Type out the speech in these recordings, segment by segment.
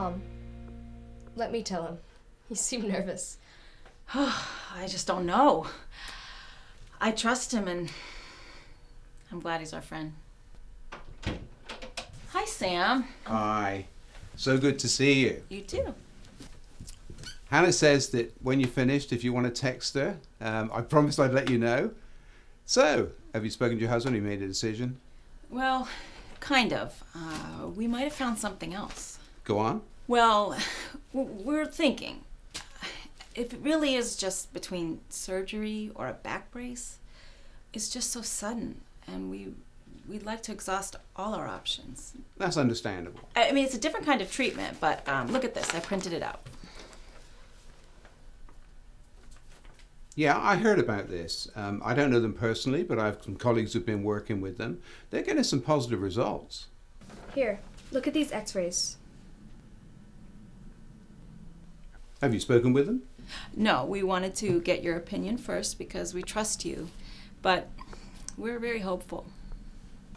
Mom, let me tell him. He seemed nervous. I just don't know. I trust him, and I'm glad he's our friend. Hi, Sam. Hi. So good to see you. You too. Hannah says that when you're finished, if you want to text her, I promised I'd let you know. So, have you spoken to your husband? He made a decision? Well, kind of. We might have found something else. Go on. Well, we're thinking. If it really is just between surgery or a back brace, it's just so sudden, and we'd like to exhaust all our options. That's understandable. I mean, it's a different kind of treatment, but look at this. I printed it out. Yeah, I heard about this. I don't know them personally, but I have some colleagues who've been working with them. They're getting some positive results. Here, look at these x-rays. Have you spoken with them? No, we wanted to get your opinion first because we trust you, but we're very hopeful.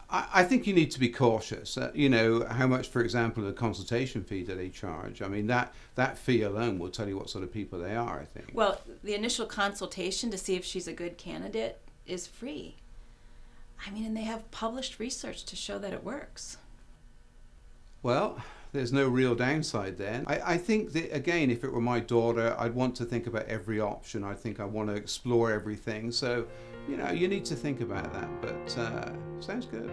I think you need to be cautious. You know, how much, for example, the consultation fee that they charge. I mean, that fee alone will tell you what sort of people they are, I think. Well, the initial consultation to see if she's a good candidate is free. I mean, and they have published research to show that it works. Well, there's no real downside then. I think that, again, if it were my daughter, I'd want to think about every option. I think I want to explore everything. So, you know, you need to think about that, but sounds good.